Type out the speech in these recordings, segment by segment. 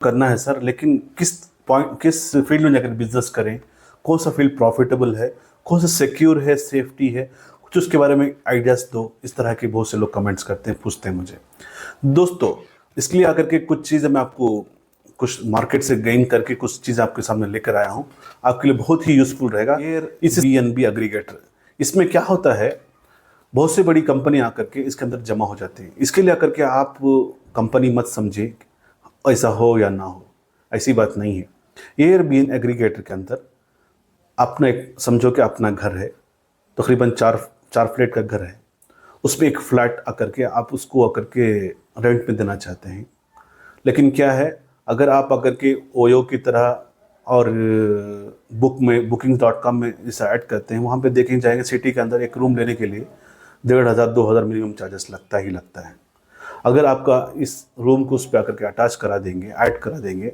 करना है सर, लेकिन किस फील्ड में जाकर बिजनेस करें, कौन सा फील्ड प्रॉफिटेबल है, कौन सा सिक्योर है, सेफ्टी है, कुछ उसके बारे में आइडियाज़ दो। इस तरह के बहुत से लोग कमेंट्स करते हैं, पूछते हैं मुझे। दोस्तों, इसके लिए आकर के कुछ चीज़ें मैं आपको कुछ मार्केट से गेन करके कुछ चीज़ आपके सामने लेकर आया हूँ, आपके लिए बहुत ही यूजफुल रहेगा। ये इस BNB एग्रीगेटर, इसमें क्या होता है, बहुत सी बड़ी कंपनी आकर के इसके अंदर जमा हो जाती है। इसके लिए आकर के आप कंपनी मत समझे ऐसा हो या ना हो, ऐसी बात नहीं है। एयरबीएन एग्रीगेटर के अंदर अपना एक समझो कि अपना घर है, तकरीबन चार फ्लैट का घर है, उसमें एक फ्लैट आकर के आप उसको आकर के रेंट में देना चाहते हैं। लेकिन क्या है, अगर आप आकर के ओयो की तरह और booking.com में जैसा ऐड करते हैं, वहाँ पे देखें जाएंगे सिटी के अंदर एक रूम लेने के लिए 1500-2000 मिनिमम चार्जेस लगता ही लगता है। अगर आपका इस रूम को उस पर आकर के अटैच करा देंगे, ऐड करा देंगे,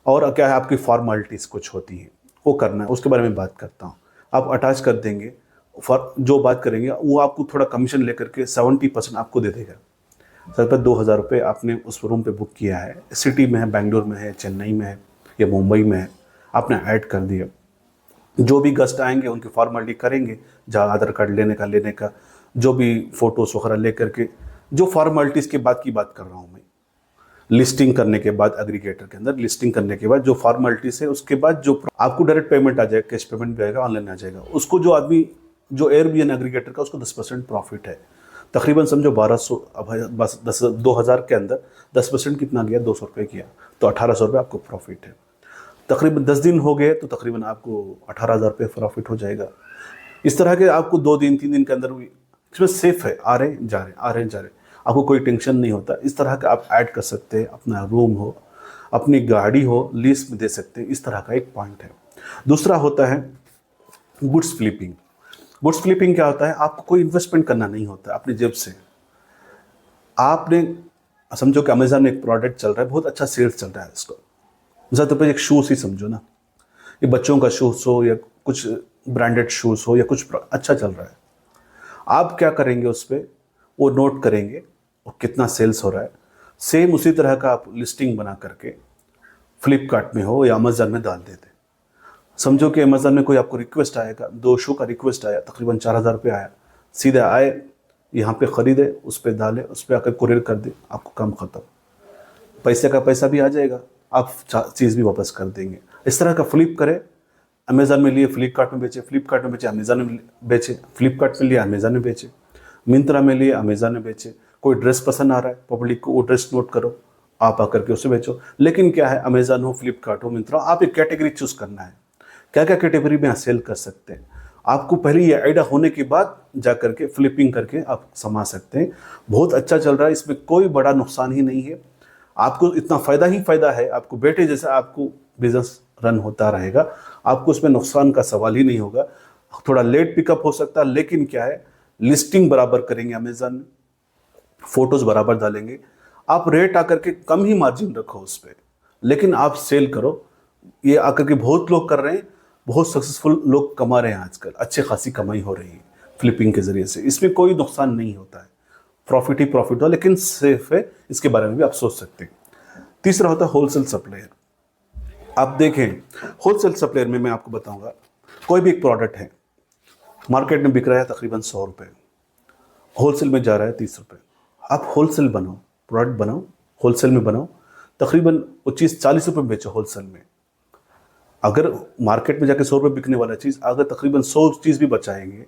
और क्या है आपकी फॉर्मेलिटीज़ कुछ होती हैं वो करना है, उसके बारे में बात करता हूँ। आप अटैच कर देंगे, जो बात करेंगे वो आपको थोड़ा कमीशन लेकर के 70% आपको दे देगा। सर पर 2000 रुपये आपने उस रूम पे बुक किया है, सिटी में है, बेंगलोर में है, चेन्नई में है या मुंबई में है, आपने ऐड कर दिया। जो भी गेस्ट आएंगे उनकी फॉर्मेलिटी करेंगे, जहाँ आधार कार्ड लेने का जो भी फ़ोटोज़ वगैरह लेकर के, जो फॉर्मेलिटीज़ के बाद की बात कर रहा हूँ मैं, लिस्टिंग करने के बाद एग्रीगेटर के अंदर लिस्टिंग करने के बाद जो फॉर्मेलिटीज़ है, उसके बाद जो आपको डायरेक्ट पेमेंट आ जाएगा, कैश पेमेंट भी आएगा, ऑनलाइन आ जाएगा। उसको जो आदमी जो एयरबीएन एग्रीगेटर का, उसको 10% प्रॉफिट है। तकरीबन समझो 1200, अब बस 2000 के अंदर 10% कितना गया, 200 रुपये किया, तो 1800 रुपये आपको प्रॉफिट है। तकरीबन 10 दिन हो गए तो तकरीबन आपको 18,000 रुपये प्रॉफिट हो जाएगा। इस तरह के आपको 2 दिन 3 दिन के अंदर इसमें सेफ है, आ रहे जा रहे, आपको कोई टेंशन नहीं होता। इस तरह का आप ऐड कर सकते हैं, अपना रूम हो, अपनी गाड़ी हो, लीज में दे सकते हैं। इस तरह का एक पॉइंट है। दूसरा होता है गुड्स फ्लिपिंग। गुड्स फ्लिपिंग क्या होता है, आपको कोई इन्वेस्टमेंट करना नहीं होता अपनी जेब से। आपने समझो कि अमेज़न में एक प्रोडक्ट चल रहा है, बहुत अच्छा सेल्स चल रहा है, इसको ज़्यादा तो एक शूज़ ही समझो ना, ये बच्चों का शूज़ हो या कुछ ब्रांडेड शूज़ हो या कुछ अच्छा चल रहा है, आप क्या करेंगे, उस पर वो नोट करेंगे और कितना सेल्स हो रहा है। सेम उसी तरह का आप लिस्टिंग बना करके फ्लिपकार्ट में हो या अमेज़न में डाल देते। समझो कि अमेज़न में कोई आपको रिक्वेस्ट आएगा, 2 शू का रिक्वेस्ट आया, तकरीबन 4000 रुपये आया, सीधे आए यहाँ पे ख़रीदे, उस पर डाले, उस पर आकर कुरियर कर दे, आपको काम ख़त्म। पैसे का पैसा भी आ जाएगा, आप चीज़ भी वापस कर देंगे। इस तरह का फ्लिप करें, अमेज़न में लिए फ्लिपकार्ट में बेचे, फ्लिपकार्ट में बेचे अमेज़न में बेचे, फ्लिपकार्ट में लिए अमेज़न में बेचे, मिंत्रा में लिए अमेज़न में बेचे। कोई ड्रेस पसंद आ रहा है पब्लिक को, वो ड्रेस नोट करो, आप आकर के उसे बेचो। लेकिन क्या है, अमेज़न हो, फ्लिपकार्ट हो, मिंत्रा, आप एक कैटेगरी चूज़ करना है, क्या क्या कैटेगरी में सेल कर सकते हैं। आपको पहले ये आइडिया होने के बाद जा करके फ्लिपिंग करके आप समा सकते हैं। बहुत अच्छा चल रहा है, इसमें कोई बड़ा नुकसान ही नहीं है, आपको इतना फ़ायदा ही फ़ायदा है। आपको बेटे जैसा आपको बिजनेस रन होता रहेगा, आपको उसमें नुकसान का सवाल ही नहीं होगा। थोड़ा लेट पिकअप हो सकता है, लेकिन क्या है, लिस्टिंग बराबर करेंगे अमेज़न में, फ़ोटोज़ बराबर डालेंगे, आप रेट आकर के कम ही मार्जिन रखो उस पर, लेकिन आप सेल करो। ये आकर के बहुत लोग कर रहे हैं, बहुत सक्सेसफुल लोग कमा रहे हैं आजकल, अच्छी खासी कमाई हो रही है फ्लिपिंग के ज़रिए से। इसमें कोई नुकसान नहीं होता है, प्रॉफिट ही प्रॉफिट हो, लेकिन सेफ है, इसके बारे में भी आप सोच सकते हैं। तीसरा होता है होलसेल सप्लायर। आप देखें, होलसेल सप्लायर में मैं आपको बताऊंगा, कोई भी एक प्रोडक्ट है, मार्केट में बिक रहा है तकरीबन 100 रुपये, होलसेल में जा रहा है 30 रुपये। आप होलसेल बनाओ, प्रोडक्ट बनाओ, होलसेल में बनाओ, तकरीबन 25-40 रुपये में बेचो होलसेल में। अगर मार्केट में जाके 100 रुपये बिकने वाला चीज़, अगर तकरीबन 100 चीज़ भी बचाएंगे,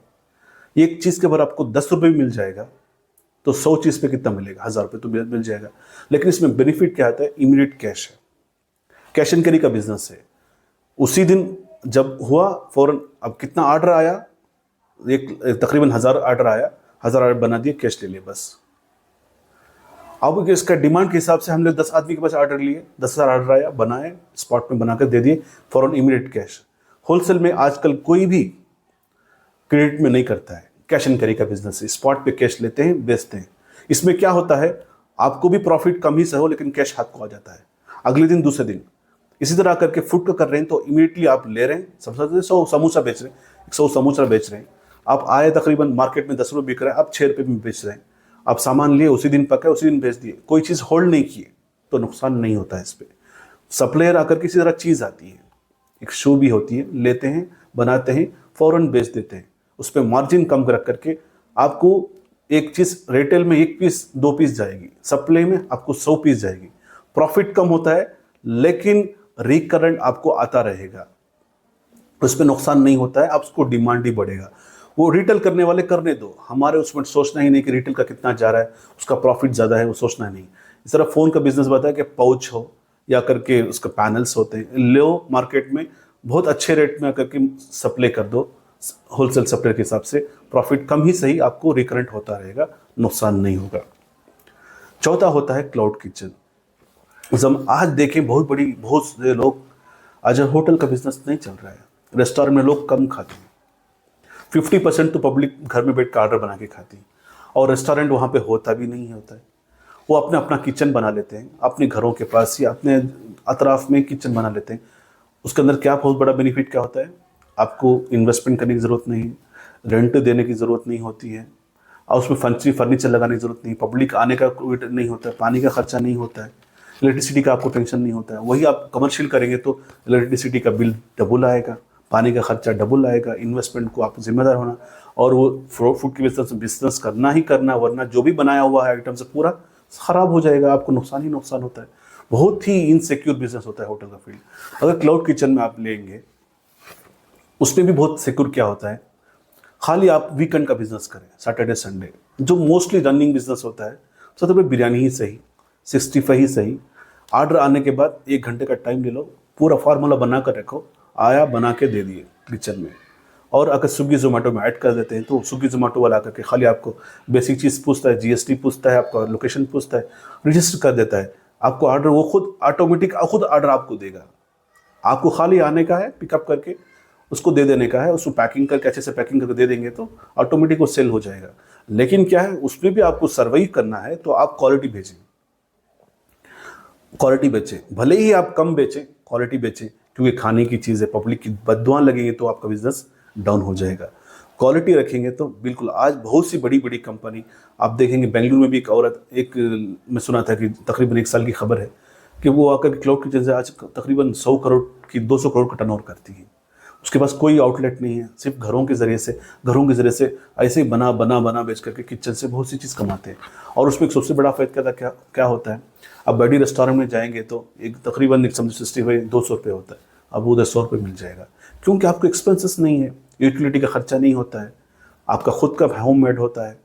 एक चीज़ के बाद आपको 10 रुपये भी मिल जाएगा, तो 100 चीज़ पे कितना मिलेगा, 1000 रुपये तो मिल जाएगा। लेकिन इसमें बेनिफिट क्या आता है, इमीडिएट कैश है, कैश एंड कैरी का बिजनेस है। उसी दिन जब हुआ फौरन, अब कितना ऑर्डर आया, एक तकरीबन 1000 ऑर्डर आया, 1000 ऑर्डर बना दिए, कैश ले लिए बस। अब इसका डिमांड के हिसाब से हम लोग 10 आदमी के पास ऑर्डर लिए, 10,000 ऑर्डर आया, बनाए, स्पॉट में बनाकर दे दिए, फौरन इमीडिएट कैश। होलसेल में आजकल कोई भी क्रेडिट में नहीं करता है, कैश एंड कैरी का बिजनेस है, स्पॉट पे कैश लेते हैं, बेचते हैं। इसमें क्या होता है, आपको भी प्रॉफिट कम ही से हो, लेकिन कैश हाथ को आ जाता है अगले दिन, दूसरे दिन। इसी तरह करके फूड का कर रहे हैं, तो इमीडिएटली आप ले रहे हैं, सबसे 100 समोसा बेच रहे हैं, 100 समोसा बेच रहे हैं, आप आए, तकरीबन मार्केट में 10 रुपये बिक रहा है, आप 6 रुपये में बेच रहे हैं। आप सामान लिए, उसी दिन पकाए, उसी दिन बेच दिए, कोई चीज़ होल्ड नहीं किए, तो नुकसान नहीं होता है इस पर। सप्लायर आकर किसी तरह चीज़ आती है, एक शू भी होती है, लेते हैं, बनाते हैं, फ़ौरन बेच देते हैं, उस पर मार्जिन कम रख करके आपको एक चीज़ रिटेल में 1 पीस 2 पीस जाएगी, सप्लाई में आपको 100 पीस जाएगी। प्रॉफिट कम होता है लेकिन रिकरेंट आपको आता रहेगा, उसमें नुकसान नहीं होता है, आप उसको डिमांड ही बढ़ेगा। वो रिटेल करने वाले करने दो, हमारे उसमें सोचना ही नहीं कि रिटेल का कितना जा रहा है, उसका प्रॉफिट ज़्यादा है, वो सोचना नहीं। इस तरह फ़ोन का बिजनेस बताया कि पाउच हो या करके उसका पैनल्स होते हैं, लो मार्केट में बहुत अच्छे रेट में आकर के सप्लाई कर दो, होलसेल सप्लाई के हिसाब से प्रॉफिट कम ही सही, आपको रिकरेंट होता रहेगा, नुकसान नहीं होगा। चौथा होता है क्लाउड किचन। हम आज देखें बहुत से लोग आज होटल का बिजनेस नहीं चल रहा है, रेस्टोरेंट में लोग कम खाते हैं, 50% तो पब्लिक घर में बैठ कर ऑर्डर बना के खाती है, और रेस्टोरेंट वहाँ पे होता भी नहीं होता है। वो अपना अपना किचन बना लेते हैं, अपने घरों के पास या अपने अतराफ में किचन बना लेते हैं। उसके अंदर क्या बहुत बड़ा बेनिफिट क्या होता है, आपको इन्वेस्टमेंट करने की ज़रूरत नहीं, रेंट देने की ज़रूरत नहीं होती है, और उसमें फर्नीचर लगाने की ज़रूरत नहीं, पब्लिक आने का कोई नहीं होता है, पानी का खर्चा नहीं होता है, इलेक्ट्रिसिटी का आपको टेंशन नहीं होता है। वही आप कमर्शियल करेंगे तो इलेक्ट्रिसिटी का बिल डबल आएगा, पानी का खर्चा डबल आएगा, इन्वेस्टमेंट को आप जिम्मेदार होना, और वो फूड की बिजनेस करना ही करना, वरना जो भी बनाया हुआ है आइटम से पूरा ख़राब हो जाएगा, आपको नुकसान ही नुकसान होता है। बहुत ही इनसिक्योर बिजनेस होता है होटल का फील्ड। अगर क्लाउड किचन में आप लेंगे, उसमें भी बहुत सिक्योर क्या होता है, खाली आप वीकेंड का बिजनेस करें, सैटरडे संडे, जो मोस्टली रनिंग बिजनेस होता है, सबसे पहले बिरयानी ही सही, 65 ही सही, ऑर्डर आने के बाद 1 घंटे का टाइम ले लो, पूरा फार्मूला बना कर रखो, आया बना के दे दिए किचन में। और अगर स्विगी जोमेटो में ऐड कर देते हैं तो स्विगी जोमेटो वाला करके खाली आपको बेसिक चीज़ पूछता है, जीएसटी पूछता है, आपका लोकेशन पूछता है, रजिस्टर कर देता है, आपको ऑर्डर वो खुद ऑटोमेटिक खुद ऑर्डर आपको देगा। आपको खाली आने का है, पिकअप करके उसको दे देने का है, उसको पैकिंग करके अच्छे से पैकिंग करके दे देंगे तो ऑटोमेटिक वो सेल हो जाएगा। लेकिन क्या है, उसमें भी आपको सर्वाइव करना है तो आप क्वालिटी भेजें, क्वालिटी बेचें, भले ही आप कम बेचें, क्वालिटी बेचें, क्योंकि खाने की चीज़ है, पब्लिक की बददुआ लगेंगे तो आपका बिजनेस डाउन हो जाएगा। क्वालिटी रखेंगे तो बिल्कुल, आज बहुत सी बड़ी बड़ी कंपनी आप देखेंगे, बेंगलुरु में भी एक औरत, मैं सुना था कि तकरीबन 1 साल की खबर है कि वो आकर क्लाउड किचन से आज तकरीबन 100 करोड़ की 200 करोड़ का टर्नओवर करती है। उसके पास कोई आउटलेट नहीं है, सिर्फ घरों के ज़रिए से ऐसे ही बना बेच करके किचन से बहुत सी चीज़ कमाते हैं। और उसमें एक सबसे बड़ा फ़ायदा क्या होता है, अब बड़ी रेस्टोरेंट में जाएंगे तो एक तकरीबन एक समझो 65 200 रुपये होता है, अब उधर 100 रुपये मिल जाएगा, क्योंकि आपको एक्सपेंसेस नहीं है, यूटिलिटी का खर्चा नहीं होता है, आपका खुद का होम मेड होता है,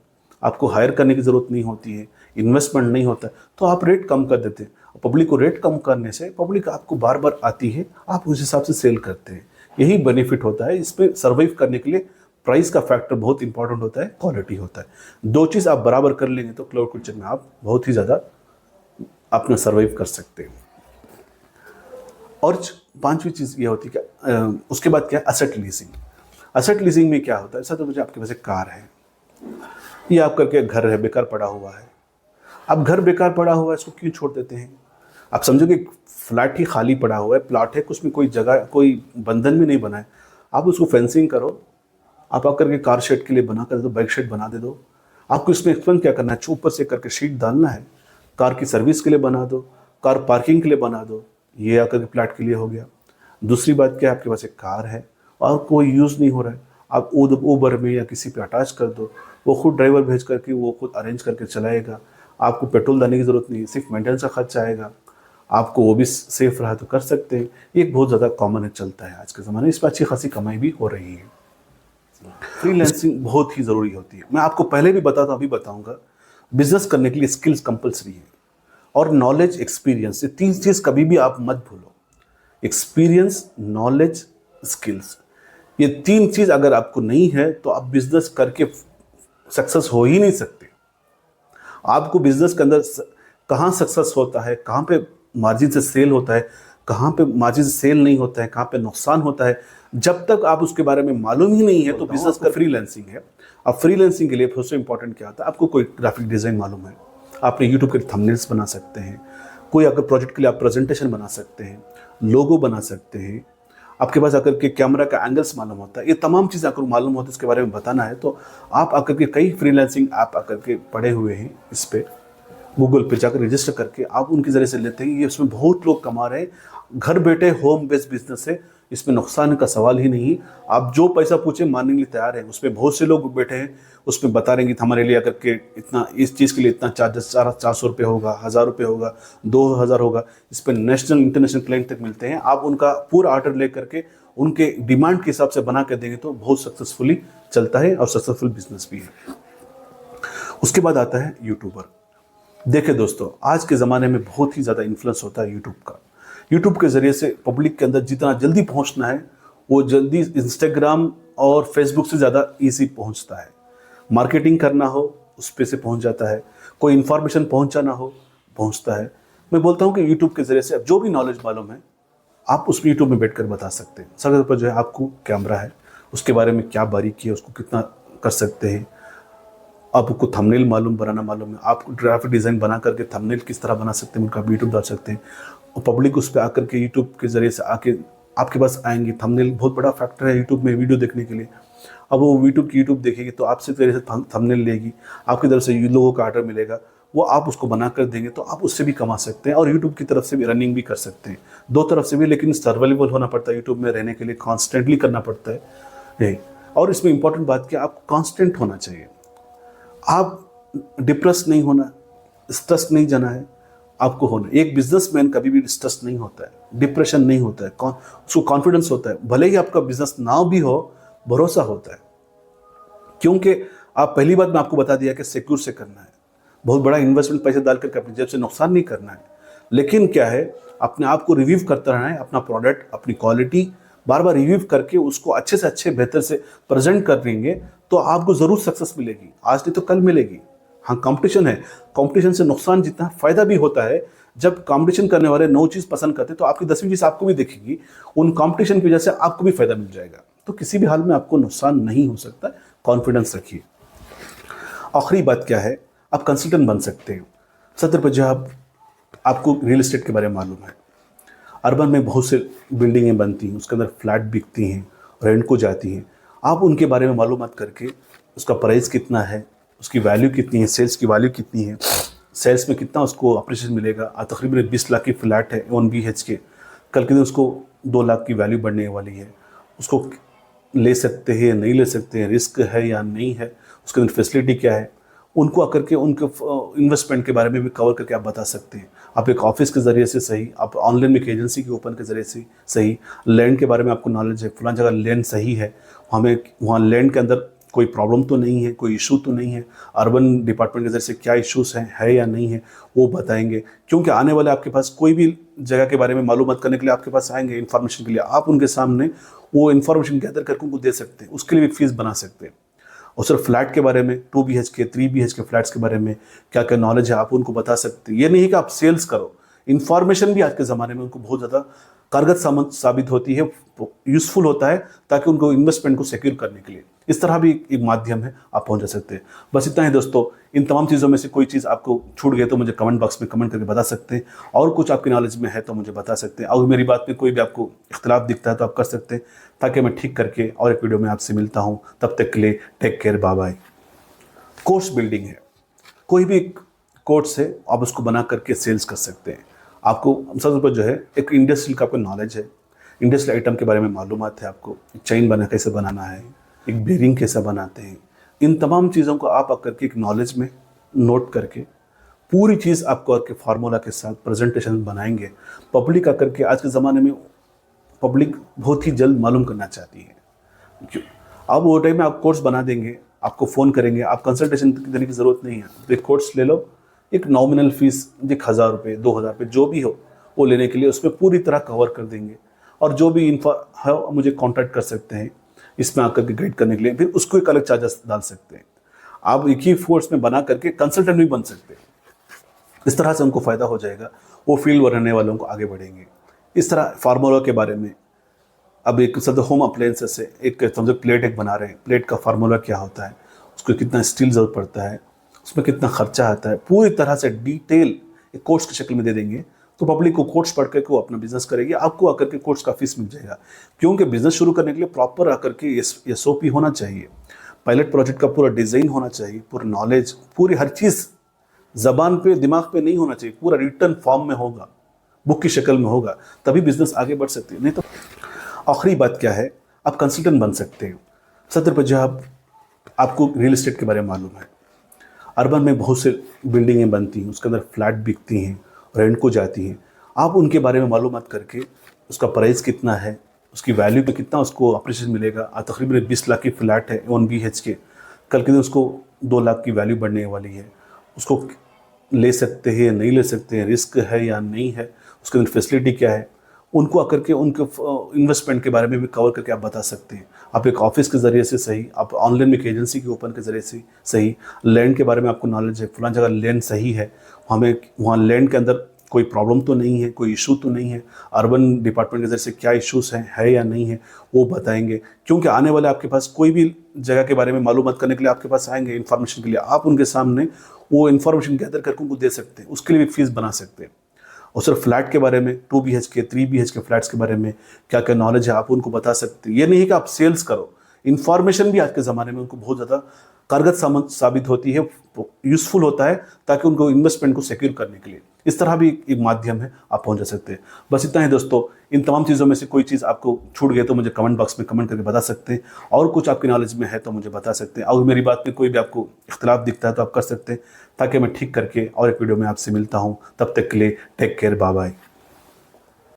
आपको हायर करने की ज़रूरत नहीं होती है, इन्वेस्टमेंट नहीं होता है, तो आप रेट कम कर देते हैं। पब्लिक को रेट कम करने से पब्लिक आपको बार बार आती है, आप उस हिसाब से सेल करते हैं, यही बेनिफिट होता है। इस पर सर्वाइव करने के लिए प्राइस का फैक्टर बहुत इंपॉर्टेंट होता है, क्वालिटी होता है। 2 चीज़ आप बराबर कर लेंगे तो क्लाउड किचन में आप बहुत ही ज़्यादा अपना सर्वाइव कर सकते हैं। और 5वीं चीज़ ये होती है क्या, उसके बाद क्या है, असेट लीजिंग। असेट लीजिंग में क्या होता है, ऐसा तो मुझे आपके पास एक कार है, ये आप करके घर है बेकार पड़ा हुआ है, अब घर बेकार पड़ा हुआ है, इसको क्यों छोड़ देते हैं। आप समझोगे फ्लैट ही खाली पड़ा हुआ है, प्लाट है, कुछ में कोई जगह कोई बंधन भी नहीं बना है, आप उसको फेंसिंग करो, आप आकर के कार शेड के लिए बना कर दो, बाइक शेड बना दे दो। आपको इसमें एक्सपेंस क्या करना है, ऊपर से करके शीट डालना है, कार की सर्विस के लिए बना दो, कार पार्किंग के लिए बना दो, ये आकर के प्लाट के लिए हो गया। दूसरी बात क्या है, आपके पास एक कार है और कोई यूज़ नहीं हो रहा है, आप ऊबर में या किसी पे अटैच कर दो, वो खुद ड्राइवर भेज करके वो खुद अरेंज करके चलाएगा, आपको पेट्रोल डालने की ज़रूरत नहीं, सिर्फ मेंटेनेंस का खर्चा आएगा, आपको वो भी सेफ रहा तो कर सकते हैं। ये बहुत ज़्यादा कॉमन है, चलता है आज के ज़माने में, इस पर अच्छी खासी कमाई भी हो रही है। फ्रीलांसिंग बहुत ही ज़रूरी होती है, मैं आपको पहले भी बताता अभी बताऊँगा। बिजनेस करने के लिए स्किल्स कंपलसरी है, और नॉलेज, एक्सपीरियंस, ये 3 चीज़ कभी भी आप मत भूलो। एक्सपीरियंस, नॉलेज, स्किल्स, ये 3 चीज़ अगर आपको नहीं है तो आप बिजनेस करके सक्सेस हो ही नहीं सकते। आपको बिजनेस के अंदर कहाँ सक्सेस होता है, कहाँ पे मार्जिन से सेल होता है, कहाँ पे मार्जिन से सेल नहीं होता है, कहाँ पे नुकसान होता है, जब तक आप उसके बारे में मालूम ही नहीं है तो बिजनेस का फ्रीलांसिंग है। अब फ्रीलांसिंग के लिए सबसे इंपॉर्टेंट क्या होता है, आपको कोई ग्राफिक डिज़ाइन मालूम है, आपने यूट्यूब के थंबनेल्स बना सकते हैं, कोई अगर प्रोजेक्ट के लिए आप प्रेजेंटेशन बना सकते हैं, लोगो बना सकते हैं, आपके पास आकर के कैमरा का एंगल्स मालूम होता है, ये तमाम चीज़ें अगर मालूम होती है, इसके बारे में बताना है तो आप आकर के कई फ्रीलांसिंग ऐप आकर के पड़े हुए हैं इस पर, गूगल पे जाकर रजिस्टर करके आप उनके ज़रिए से लेते हैं। ये इसमें बहुत लोग कमा रहे हैं, घर बैठे होम बेस्ड बिजनेस है, इसमें नुकसान का सवाल ही नहीं। आप जो पैसा पूछे मानने के लिए तैयार हैं। उसमें बहुत से लोग बैठे हैं, उसमें बता रहे हैं कि हमारे लिए अगर के इतना इस चीज़ के लिए इतना चार्जेस 400 रुपये होगा, 1000 रुपये होगा, 2000 होगा। इस पर नेशनल इंटरनेशनल क्लाइंट तक मिलते हैं। आप उनका पूरा ऑर्डर ले करके उनके डिमांड के हिसाब से बना कर देंगे तो बहुत सक्सेसफुली चलता है और सक्सेसफुल बिजनेस भी है। उसके बाद आता है यूट्यूबर। देखिए दोस्तों, आज के ज़माने में बहुत ही ज़्यादा इन्फ्लुएंस होता है यूट्यूब का। यूट्यूब के ज़रिए से पब्लिक के अंदर जितना जल्दी पहुंचना है वो जल्दी इंस्टाग्राम और फेसबुक से ज़्यादा ईजी पहुंचता है। मार्केटिंग करना हो उस पे से पहुंच जाता है, कोई इन्फॉर्मेशन पहुंचाना हो पहुंचता है। मैं बोलता हूं कि यूट्यूब के ज़रिए से अब जो भी नॉलेज मालूम है आप उसको यूट्यूब में बैठ कर बता सकते हैं। सबसे पर जो है आपको कैमरा है, उसके बारे में क्या बारीकी है, उसको कितना कर सकते हैं। आपको थंबनेल बनाना मालूम है, आप ग्राफिक डिज़ाइन बना करके थंबनेल किस तरह बना सकते हैं, उनका वीडियो डाल सकते हैं और पब्लिक उस पर आकर के यूट्यूब के ज़रिए से आके आपके पास आएंगे। थंबनेल बहुत बड़ा फैक्टर है यूट्यूब में वीडियो देखने के लिए। अब वो यूट्यूब देखेगी तो आपसे तरह से थंबनेल लेगी, आपकी तरफ से लोगों का ऑर्डर मिलेगा, वो आप उसको बना कर देंगे तो आप उससे भी कमा सकते हैं और यूट्यूब की तरफ से भी रनिंग भी कर सकते हैं, दो तरफ से भी। लेकिन सर्वाइवल होना पड़ता है यूट्यूब में रहने के लिए, कॉन्स्टेंटली करना पड़ता है। और इसमें इंपॉर्टेंट बात क्या, आप कॉन्स्टेंट होना चाहिए। आप डिप्रेस नहीं होना, स्ट्रेस नहीं जाना है आपको होना। एक बिजनेसमैन कभी भी स्ट्रेस नहीं होता है, डिप्रेशन नहीं होता है, उसको कॉन्फिडेंस होता है। भले ही आपका बिजनेस ना भी हो, भरोसा होता है, क्योंकि आप पहली बात मैं आपको बता दिया कि सिक्योर से करना है, बहुत बड़ा इन्वेस्टमेंट पैसे डाल करके अपनी जेब से नुकसान नहीं करना है। लेकिन क्या है, अपने आप को रिव्यू करता रहना है, अपना प्रोडक्ट, अपनी क्वालिटी बार बार रिव्यू करके उसको अच्छे से अच्छे बेहतर से प्रेजेंट कर देंगे तो आपको ज़रूर सक्सेस मिलेगी। आज नहीं तो कल मिलेगी। हाँ, कंपटीशन है, कंपटीशन से नुकसान जितना फ़ायदा भी होता है। जब कंपटीशन करने वाले नौ चीज़ पसंद करते तो आपकी 10वीं चीज़ आपको भी दिखेगी, उन कंपटीशन की वजह से आपको भी फ़ायदा मिल जाएगा। तो किसी भी हाल में आपको नुकसान नहीं हो सकता, कॉन्फिडेंस रखिए। आखिरी बात क्या है, आप कंसल्टेंट बन सकते हैं। सत्र पर जो आपको रियल एस्टेट के बारे में मालूम है, अर्बन में बहुत से बिल्डिंगें बनती हैं, उसके अंदर फ्लैट बिकती हैं, रेंट को जाती हैं। आप उनके बारे में मालूमात करके उसका प्राइस कितना है, उसकी वैल्यू कितनी है, सेल्स की वैल्यू कितनी है, सेल्स में कितना उसको अप्रिशिएशन मिलेगा। तकरीबन 20 लाख की फ्लैट है 1 BHK, कल के दिन उसको 2 लाख की वैल्यू बढ़ने वाली है। उसको ले सकते हैं, नहीं ले सकते हैं, रिस्क है या नहीं है, उसके अंदर फैसिलिटी क्या है, उनको आकर के उनके इन्वेस्टमेंट के बारे में भी कवर करके आप बता सकते हैं। आप एक ऑफिस के ज़रिए से सही, आप ऑनलाइन में एक एजेंसी के ओपन के ज़रिए से सही, लैंड के बारे में आपको नॉलेज है, फलां जगह लैंड सही है, हमें वहाँ लैंड के अंदर कोई प्रॉब्लम तो नहीं है, कोई इशू तो नहीं है, अर्बन डिपार्टमेंट के ज़रिए से क्या इश्यूज़ है या नहीं है वो बताएंगे। क्योंकि आने वाले आपके पास कोई भी जगह के बारे में मालूमात करने के लिए आपके पास आएंगे इन्फॉर्मेशन के लिए, आप उनके सामने वो इन्फॉर्मेशन गैदर करके उनको दे सकते हैं, उसके लिए भी फीस बना सकते हैं। और सिर्फ फ्लैट के बारे में 2 BHK 3 BHK फ्लैट्स के बारे में क्या क्या नॉलेज है आप उनको बता सकते हैं। ये नहीं कि आप सेल्स करो, इन्फॉर्मेशन भी आज के ज़माने में उनको बहुत ज़्यादा कारगर साबित होती है, यूज़फुल होता है ताकि उनको इन्वेस्टमेंट को सिक्योर करने के लिए। इस तरह भी एक माध्यम है, आप पहुंच जा सकते हैं। बस इतना ही दोस्तों, इन तमाम चीज़ों में से कोई चीज़ आपको छूट गई तो मुझे कमेंट बॉक्स में कमेंट करके बता सकते हैं, और कुछ आपकी नॉलेज में है तो मुझे बता सकते हैं। और मेरी बात में कोई भी आपको इख्तिलाफ दिखता है तो आप कर सकते हैं, ताकि मैं ठीक करके और एक वीडियो में आपसे मिलता हूँ। तब तक के लिए take care, bye bye. Course building है, कोई भी कोर्स है आप उसको बना करके सेल्स कर सकते हैं। आपको सबसे ऊपर जो है एक इंडस्ट्रियल का आपको नॉलेज है, इंडस्ट्रियल आइटम के बारे में मालूमात है, आपको चेन कैसे बनाना है, एक बेरिंग कैसे बनाते हैं, इन तमाम चीज़ों को आप आकर के एक नॉलेज में नोट करके पूरी चीज़ आपको आकर फार्मूला के साथ प्रेजेंटेशन बनाएंगे। पब्लिक आकर के आज के ज़माने में पब्लिक बहुत ही जल्द मालूम करना चाहती है। क्यों? अब वो टाइम में आप कोर्स बना देंगे, आपको फ़ोन करेंगे, आप कंसल्टेशन देने की ज़रूरत नहीं है। तो एक कोर्स ले लो, एक नॉमिनल फीस 1000 रुपये 2000 रुपये जो भी हो वो लेने के लिए उसमें पूरी तरह कवर कर देंगे। और जो भी इन्फो है मुझे कांटेक्ट कर सकते हैं इसमें आकर के गाइड करने के लिए, फिर उसको एक अलग चार्जेस डाल सकते हैं। आप एक ही फोर्स में बना करके कंसल्टेंट भी बन सकते हैं। इस तरह से उनको फ़ायदा हो जाएगा, वो फील्ड रहने वालों को आगे बढ़ेंगे। इस तरह फार्मूला के बारे में अब एक सब होम अप्लायंसेस से एक समझो प्लेट एक बना रहे हैं, प्लेट का फार्मूला क्या होता है, उसको कितना स्टील ज़रूरत पड़ता है, उसमें कितना खर्चा आता है, पूरी तरह से डिटेल एक कोर्स की शक्ल में दे देंगे। तो पब्लिक को कोर्स पढ़ करके वो अपना बिजनेस करेगी, आपको आकर के कोर्स का फीस मिल जाएगा। क्योंकि बिजनेस शुरू करने के लिए प्रॉपर आकर के SOP होना चाहिए, पायलट प्रोजेक्ट का पूरा डिज़ाइन होना चाहिए, पूरा नॉलेज, पूरी हर चीज़ ज़बान पे दिमाग पे नहीं होना चाहिए, पूरा रिटर्न फॉर्म में होगा, बुक की शक्ल में होगा, तभी बिजनेस आगे बढ़ सकती है। नहीं तो आखिरी बात क्या है, आप कंसल्टेंट बन सकते हैं। सत्र पंजाब, आपको रियल एस्टेट के बारे में मालूम है, अर्बन में बहुत से बिल्डिंगें बनती हैं, उसके अंदर फ्लैट बिकती हैं, रेंट को जाती हैं। आप उनके बारे में मालूमात करके उसका प्राइस कितना है, उसकी वैल्यू पे कितना उसको अप्रिशिएशन मिलेगा। तकरीबन 20 लाख की फ्लैट है 1 BHK, कल के दिन उसको 2 लाख की वैल्यू बढ़ने वाली है। उसको ले सकते हैं, नहीं ले सकते हैं, रिस्क है या नहीं है, उसके अंदर फैसिलिटी क्या है, उनको आकर के उनके इन्वेस्टमेंट के बारे में भी कवर करके आप बता सकते हैं। आप एक ऑफिस के ज़रिए से सही, आप ऑनलाइन में एक एजेंसी के ओपन के ज़रिए से सही, लैंड के बारे में आपको नॉलेज है, फलां जगह लैंड सही है, हमें वहाँ लैंड के अंदर कोई प्रॉब्लम तो नहीं है, कोई इशू तो नहीं है, अर्बन डिपार्टमेंट के ज़रिए से क्या इश्यूज़ हैं है या नहीं है, वो बताएंगे। क्योंकि आने वाले आपके पास कोई भी जगह के बारे में मालूमात करने के लिए आपके पास आएंगे इन्फॉर्मेशन के लिए, आप उनके सामने वो इन्फॉर्मेशन गैदर करके उनको दे सकते हैं, उसके लिए भी फीस बना सकते हैं। और सिर्फ फ्लैट के बारे में 2 BHK 3 BHK फ्लैट्स के बारे में क्या क्या नॉलेज है आप उनको बता सकते हैं। ये नहीं है कि आप सेल्स करो, इन्फॉर्मेशन भी आज के ज़माने में उनको बहुत ज़्यादा कारगर साबित होती है, यूज़फुल होता है, ताकि उनको इन्वेस्टमेंट को सिक्योर करने के लिए इस तरह भी एक माध्यम है, आप पहुंच जा सकते हैं। बस इतना ही दोस्तों, इन तमाम चीज़ों में से कोई चीज़ आपको छूट गई तो मुझे कमेंट बॉक्स में कमेंट करके बता सकते हैं, और कुछ आपकी नॉलेज में है तो मुझे बता सकते हैं, और मेरी बात में कोई भी आपको इख्तलाफ दिखता है तो आप कर सकते हैं, ताकि मैं ठीक करके और एक वीडियो में आपसे मिलता हूँ। तब तक के लिए टेक केयर, बाय बाय।